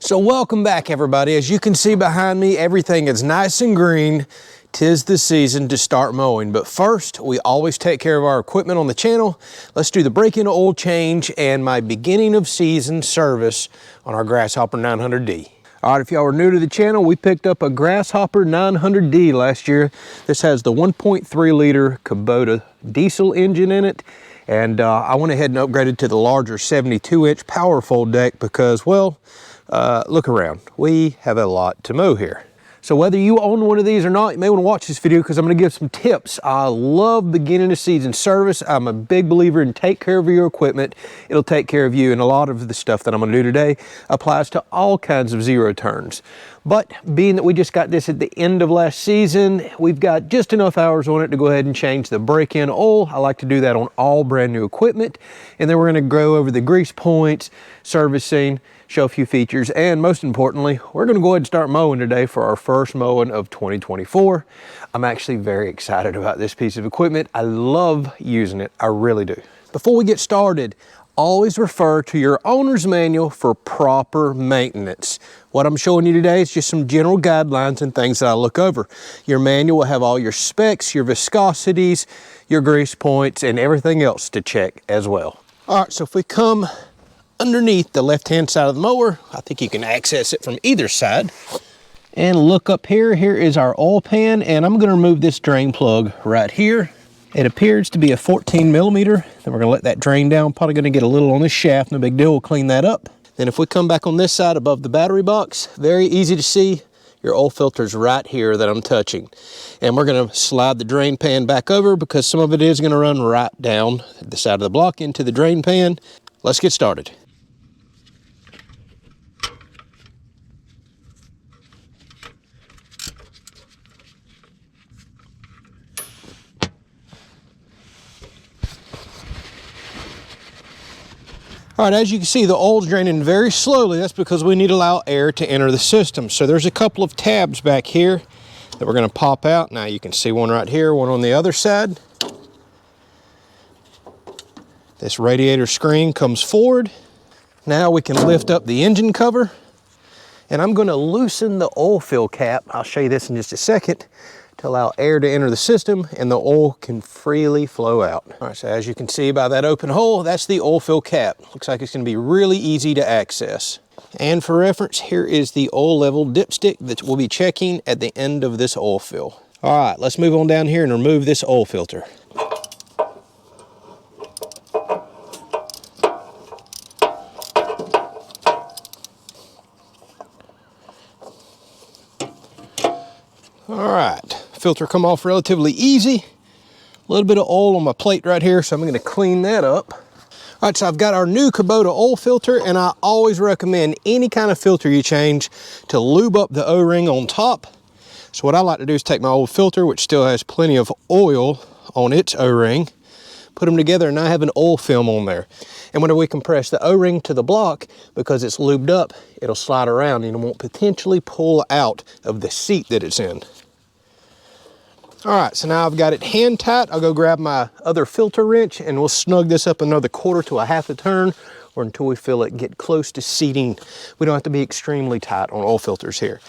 So welcome back, everybody. As you can see behind me, everything is nice and green. 'Tis the season to start mowing. But first, we always take care of our equipment on the channel. Let's do the break-in oil change and my beginning of season service on our Grasshopper 900D. All right, if y'all are new to the channel, we picked up a Grasshopper 900D last year. This has the 1.3 liter Kubota diesel engine in it. And I went ahead and upgraded to the larger 72-inch powerful deck because, well, look around. We have a lot to mow here. So whether you own one of these or not, you may want to watch this video because I'm going to give some tips. I love beginning of season service. I'm a big believer in take care of your equipment. It'll take care of you, and a lot of the stuff that I'm going to do today applies to all kinds of zero turns. But being that we just got this at the end of last season, we've got just enough hours on it to go ahead and change the break-in oil. I like to do that on all brand new equipment. And then we're going to go over the grease points, servicing, show a few features, and most importantly, we're going to go ahead and start mowing today for our first mowing of 2024. I'm actually very excited about this piece of equipment. I love using it. I really do. Before we get started, always refer to your owner's manual for proper maintenance. What I'm showing you today is just some general guidelines and things that I look over. Your manual will have all your specs, your viscosities, your grease points, and everything else to check as well. All right, so if we come underneath the left-hand side of the mower, I think you can access it from either side. And look up here, here is our oil pan, and I'm gonna remove this drain plug right here. It appears to be a 14 millimeter. Then we're gonna let that drain down. Probably gonna get a little on this shaft, no big deal, we'll clean that up. Then if we come back on this side above the battery box, very easy to see, your oil filter's right here that I'm touching. And we're gonna slide the drain pan back over because some of it is gonna run right down the side of the block into the drain pan. Let's get started. All right, as you can see, the oil's draining very slowly. That's because we need to allow air to enter the system. So there's a couple of tabs back here that we're gonna pop out. Now you can see one right here, one on the other side. This radiator screen comes forward. Now we can lift up the engine cover, and I'm gonna loosen the oil fill cap. I'll show you this in just a second, to allow air to enter the system and the oil can freely flow out. All right, so as you can see by that open hole, that's the oil fill cap. Looks like it's gonna be really easy to access. And for reference, here is the oil level dipstick that we'll be checking at the end of this oil fill. All right, let's move on down here and remove this oil filter. All right, filter come off relatively easy. A little bit of oil on my plate right here, so I'm gonna clean that up. All right, so I've got our new Kubota oil filter, and I always recommend any kind of filter you change to lube up the O-ring on top. So what I like to do is take my old filter, which still has plenty of oil on its O-ring, put them together, and I have an oil film on there. And whenever we compress the O-ring to the block, because it's lubed up, it'll slide around and it won't potentially pull out of the seat that it's in. All right, so now I've got it hand tight. I'll go grab my other filter wrench and we'll snug this up another quarter to a half a turn, or until we feel it get close to seating. We don't have to be extremely tight on oil filters here.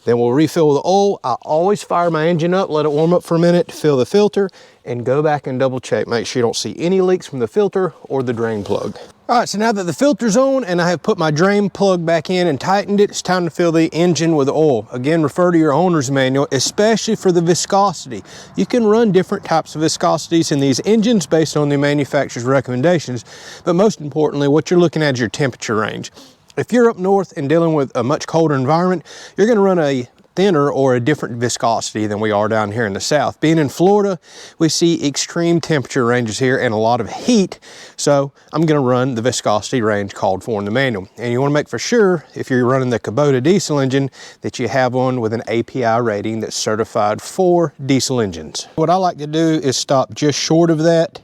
Then we'll refill the oil. I always fire my engine up, let it warm up for a minute, fill the filter, and go back and double check. Make sure you don't see any leaks from the filter or the drain plug. All right, so now that the filter's on and I have put my drain plug back in and tightened it, it's time to fill the engine with oil. Again, refer to your owner's manual, especially for the viscosity. You can run different types of viscosities in these engines based on the manufacturer's recommendations, but most importantly, what you're looking at is your temperature range. If you're up north and dealing with a much colder environment, you're gonna run a thinner or a different viscosity than we are down here in the south. Being in Florida, we see extreme temperature ranges here and a lot of heat, so I'm gonna run the viscosity range called for in the manual. And you wanna make for sure, if you're running the Kubota diesel engine, that you have one with an API rating that's certified for diesel engines. What I like to do is stop just short of that,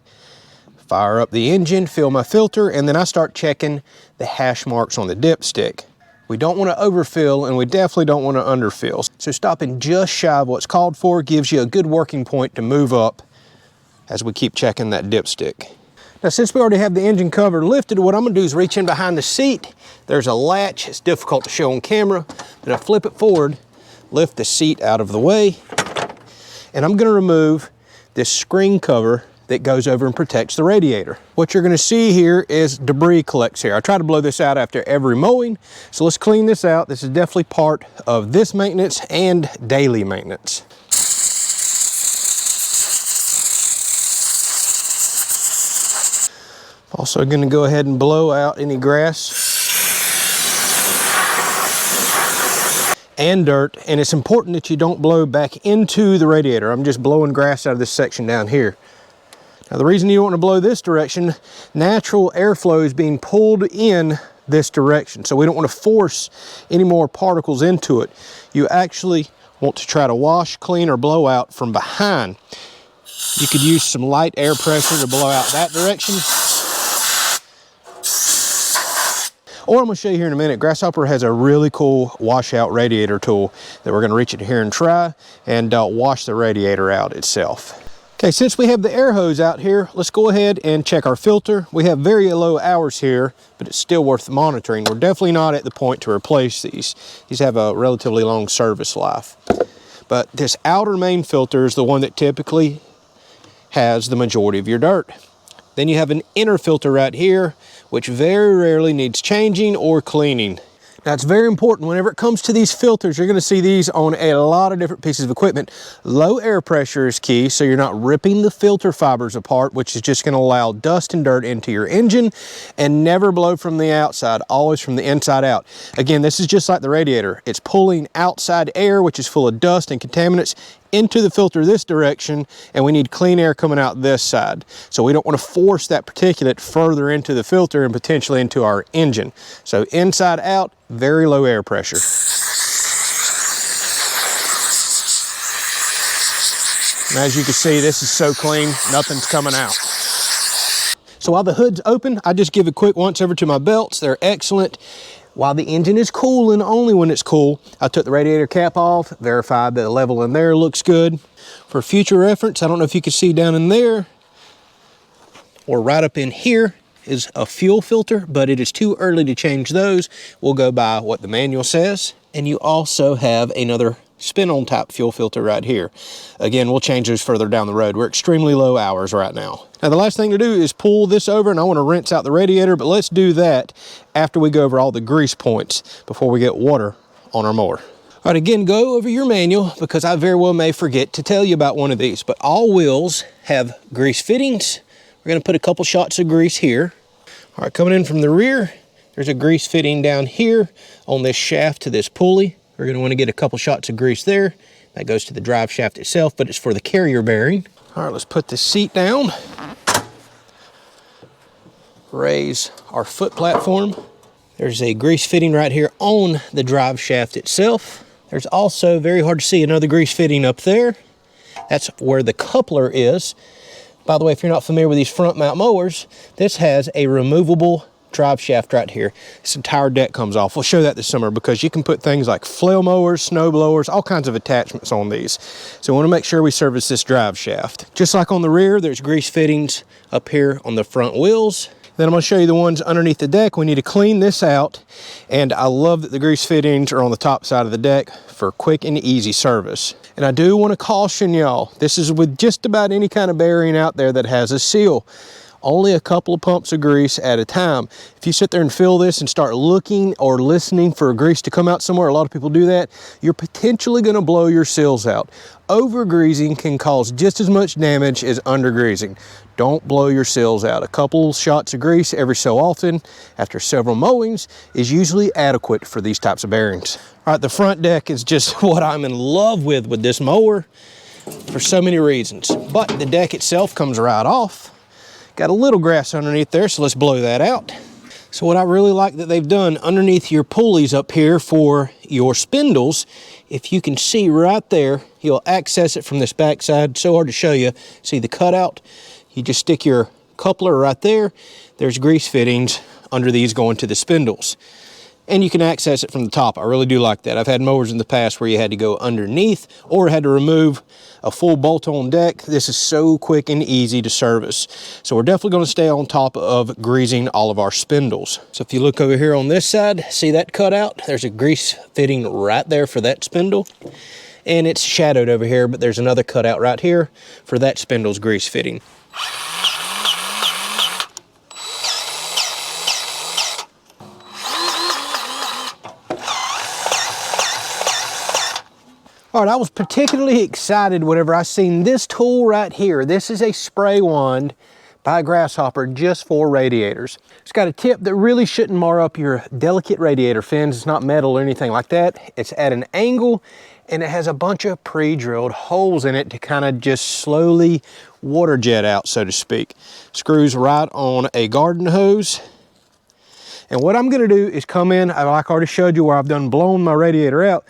fire up the engine, fill my filter, and then I start checking the hash marks on the dipstick. We don't want to overfill, and we definitely don't want to underfill. So stopping just shy of what's called for gives you a good working point to move up as we keep checking that dipstick. Now, since we already have the engine cover lifted, what I'm gonna do is reach in behind the seat. There's a latch. It's difficult to show on camera, but I flip it forward, lift the seat out of the way, and I'm gonna remove this screen cover that goes over and protects the radiator. What you're gonna see here is debris collects here. I try to blow this out after every mowing, so let's clean this out. This is definitely part of this maintenance and daily maintenance. Also gonna go ahead and blow out any grass and dirt, and it's important that you don't blow back into the radiator. I'm just blowing grass out of this section down here. Now, the reason you want to blow this direction, natural airflow is being pulled in this direction, so we don't want to force any more particles into it. You actually want to try to wash, clean, or blow out from behind. You could use some light air pressure to blow out that direction. Or I'm gonna show you here in a minute, Grasshopper has a really cool washout radiator tool that we're gonna reach it here and try and wash the radiator out itself. Okay, since we have the air hose out here, let's go ahead and check our filter. We have very low hours here, but it's still worth monitoring. We're definitely not at the point to replace these. These have a relatively long service life. But this outer main filter is the one that typically has the majority of your dirt. Then you have an inner filter right here, which very rarely needs changing or cleaning. Now, it's very important whenever it comes to these filters, you're gonna see these on a lot of different pieces of equipment. Low air pressure is key, so you're not ripping the filter fibers apart, which is just gonna allow dust and dirt into your engine, and never blow from the outside, always from the inside out. Again, this is just like the radiator. It's pulling outside air, which is full of dust and contaminants, into the filter this direction, and we need clean air coming out this side. So we don't want to force that particulate further into the filter and potentially into our engine. So inside out, very low air pressure. And as you can see, this is so clean, nothing's coming out. So while the hood's open, I just give a quick once over to my belts. They're excellent. While the engine is cool, and only when it's cool, I took the radiator cap off, verified that the level in there looks good. For future reference, I don't know if you can see down in there or right up in here is a fuel filter, but it is too early to change those. We'll go by what the manual says. And you also have another spin-on type fuel filter right here. Again, we'll change those further down the road. We're extremely low hours right now. Now, the last thing to do is pull this over, and I want to rinse out the radiator, but let's do that after we go over all the grease points before we get water on our mower. All right, again, go over your manual because I very well may forget to tell you about one of these, but all wheels have grease fittings. We're going to put a couple shots of grease here. All right, coming in from the rear, there's a grease fitting down here on this shaft to this pulley. We're going to want to get a couple shots of grease there. That goes to the drive shaft itself, but it's for the carrier bearing. All right, let's put the seat down. Raise our foot platform. There's a grease fitting right here on the drive shaft itself. There's also, very hard to see, another grease fitting up there. That's where the coupler is. By the way, if you're not familiar with these front mount mowers, this has a removable drive shaft right here. This entire deck comes off. We'll show that this summer because you can put things like flail mowers, snow blowers, all kinds of attachments on these. So we want to make sure we service this drive shaft. Just like on the rear, there's grease fittings up here on the front wheels. Then I'm going to show you the ones underneath the deck. We need to clean this out, and I love that the grease fittings are on the top side of the deck for quick and easy service. And I do want to caution y'all, this is with just about any kind of bearing out there that has a seal. Only a couple of pumps of grease at a time. If you sit there and fill this and start looking or listening for grease to come out somewhere, a lot of people do that, you're potentially going to blow your seals out. Over-greasing can cause just as much damage as under-greasing. Don't blow your seals out. A couple shots of grease every so often after several mowings is usually adequate for these types of bearings. All right, the front deck is just what I'm in love with this mower for so many reasons. But the deck itself comes right off. Got a little grass underneath there, so let's blow that out. So what I really like that they've done underneath your pulleys up here for your spindles, if you can see right there, you'll access it from this back side. So hard to show you. See the cutout? You just stick your coupler right there. There's grease fittings under these going to the spindles. and you can access it from the top. I really do like that. I've had mowers in the past where you had to go underneath or had to remove a full bolt-on deck. This is so quick and easy to service. So we're definitely going to stay on top of greasing all of our spindles. So if you look over here on this side, see that cutout? There's a grease fitting right there for that spindle. And it's shadowed over here, but there's another cutout right here for that spindle's grease fitting. All right, I was particularly excited whenever I seen this tool right here. This is a spray wand by Grasshopper just for radiators. It's got a tip that really shouldn't mar up your delicate radiator fins. It's not metal or anything like that. It's at an angle, and it has a bunch of pre-drilled holes in it to kind of just slowly water jet out, so to speak. Screws right on a garden hose. And what I'm gonna do is come in, like I already showed you where I've done blown my radiator out,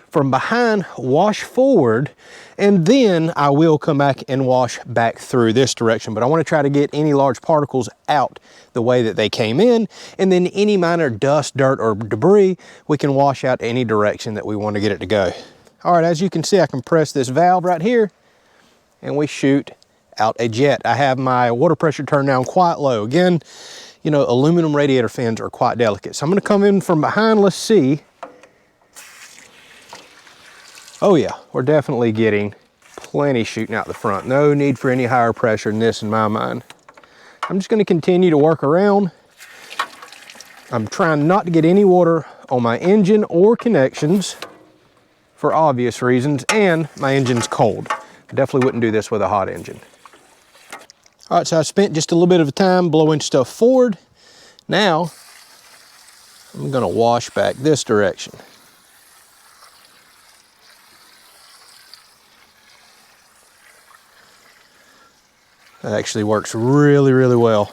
from behind, wash forward, and then I will come back and wash back through this direction. But I want to try to get any large particles out the way that they came in, and then any minor dust, dirt, or debris, we can wash out any direction that we want to get it to go. All right, as you can see, I can press this valve right here, and we shoot out a jet. I have my water pressure turned down quite low. Again, you know, aluminum radiator fins are quite delicate. So I'm going to come in from behind, let's see. Oh yeah, we're definitely getting plenty shooting out the front. No need for any higher pressure than this in my mind. I'm just gonna continue to work around. I'm trying not to get any water on my engine or connections for obvious reasons, and my engine's cold. I definitely wouldn't do this with a hot engine. All right, so I spent just a little bit of time blowing stuff forward. Now, I'm gonna wash back this direction. That actually works really, really well.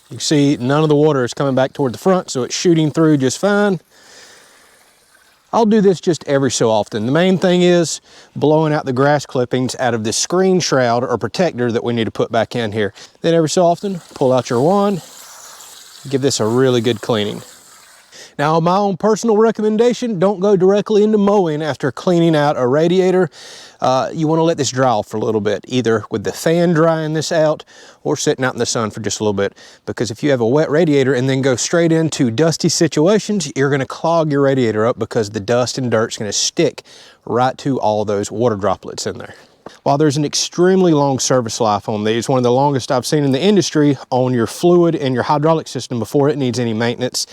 You can see none of the water is coming back toward the front, so it's shooting through just fine. I'll do this just every so often. The main thing is blowing out the grass clippings out of this screen shroud or protector that we need to put back in here. Then every so often, pull out your wand, give this a really good cleaning. Now, my own personal recommendation, don't go directly into mowing after cleaning out a radiator. You want to let this dry off for a little bit, either with the fan drying this out or sitting out in the sun for just a little bit. Because if you have a wet radiator and then go straight into dusty situations, you're going to clog your radiator up because the dust and dirt's going to stick right to all those water droplets in there. While there's an extremely long service life on these, one of the longest I've seen in the industry on your fluid and your hydraulic system before it needs any maintenance,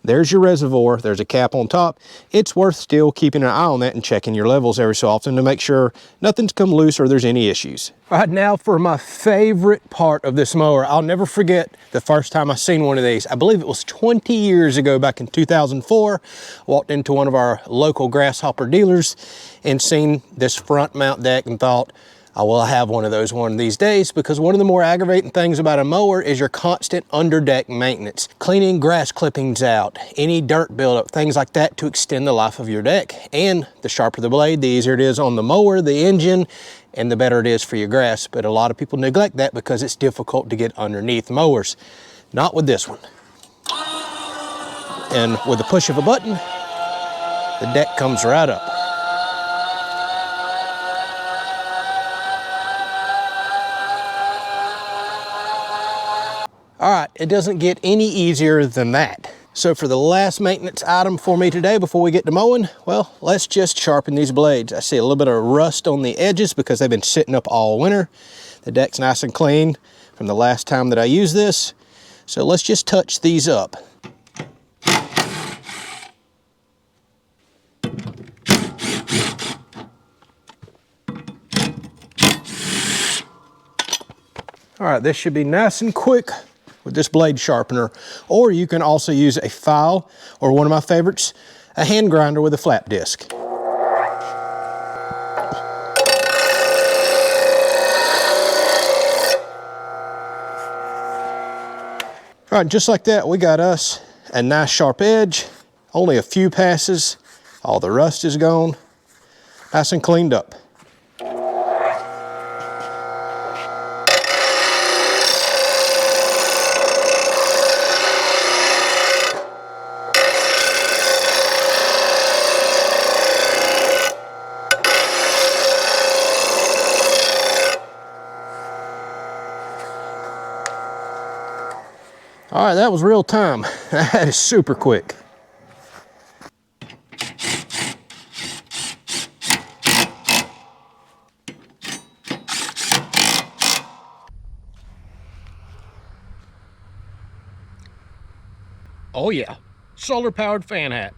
there's your reservoir, there's a cap on top. It's worth still keeping an eye on that and checking your levels every so often to make sure nothing's come loose or there's any issues. All right, now for my favorite part of this mower. I'll never forget the first time I seen one of these. I believe it was 20 years ago, back in 2004. Walked into one of our local Grasshopper dealers and seen this front mount deck and thought, I will have one of those one of these days, because one of the more aggravating things about a mower is your constant underdeck maintenance. Cleaning grass clippings out, any dirt buildup, things like that to extend the life of your deck. And the sharper the blade, the easier it is on the mower, the engine, and the better it is for your grass. But a lot of people neglect that because it's difficult to get underneath mowers. Not with this one. And with the push of a button, the deck comes right up. All right, it doesn't get any easier than that. So for the last maintenance item for me today before we get to mowing, well, let's just sharpen these blades. I see a little bit of rust on the edges because they've been sitting up all winter. The deck's nice and clean from the last time that I used this. So let's just touch these up. All right, this should be nice and quick with this blade sharpener, or you can also use a file, or one of my favorites, a hand grinder with a flap disc. All right, just like that, we got us a nice sharp edge, only a few passes, all the rust is gone, nice and cleaned up. All right, that was real time. That is super quick. Oh yeah, solar powered fan hat.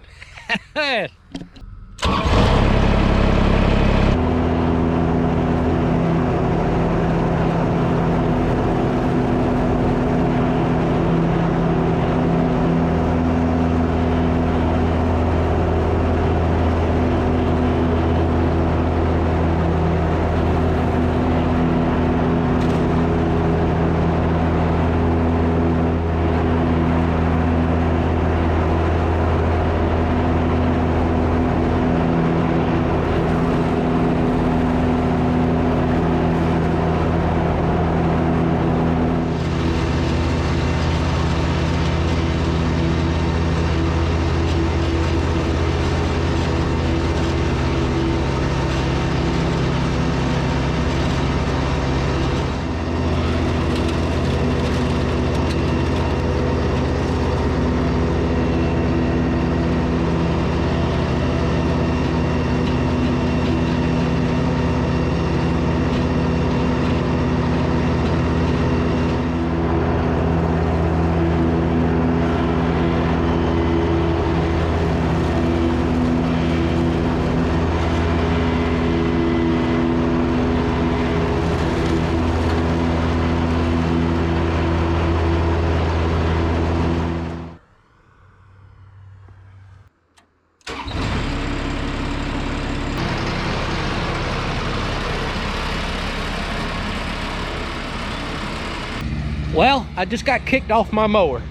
Well, I just got kicked off my mower.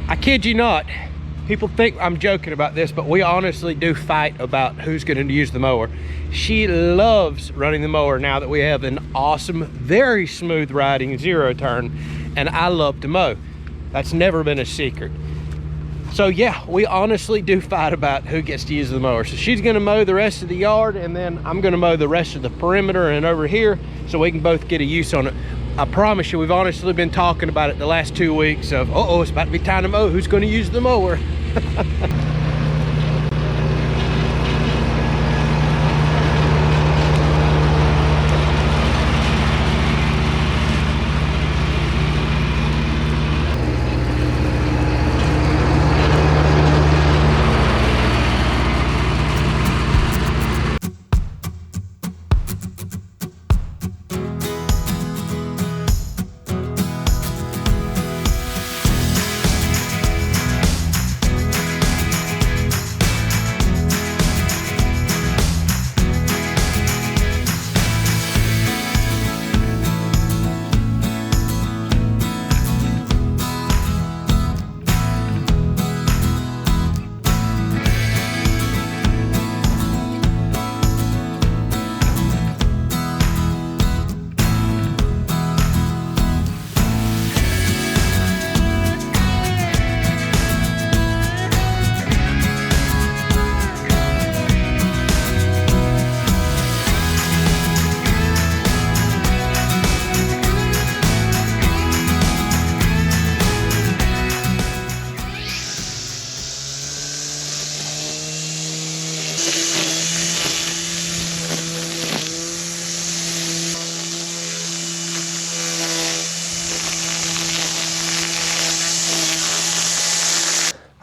I kid you not. People think I'm joking about this, but we honestly do fight about who's going to use the mower. She loves running the mower now that we have an awesome, very smooth riding zero turn, and I love to mow. That's never been a secret. So yeah, we honestly do fight about who gets to use the mower. So she's gonna mow the rest of the yard, and then I'm gonna mow the rest of the perimeter and over here, so we can both get a use on it. I promise you, we've honestly been talking about it the last 2 weeks of, uh-oh, it's about to be time to mow. Who's gonna use the mower?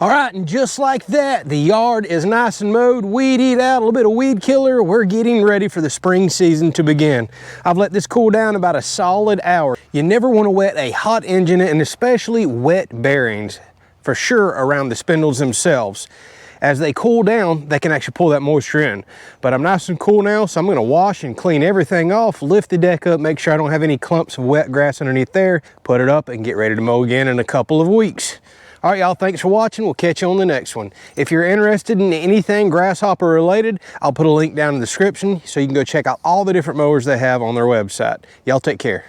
All right, and just like that, the yard is nice and mowed, weed eat out, a little bit of weed killer. We're getting ready for the spring season to begin. I've let this cool down about a solid hour. You never want to wet a hot engine, and especially wet bearings, for sure around the spindles themselves. As they cool down, they can actually pull that moisture in. But I'm nice and cool now, so I'm gonna wash and clean everything off, lift the deck up, make sure I don't have any clumps of wet grass underneath there, put it up and get ready to mow again in a couple of weeks. All right, y'all, thanks for watching. We'll catch you on the next one. If you're interested in anything Grasshopper related, I'll put a link down in the description so you can go check out all the different mowers they have on their website. Y'all take care.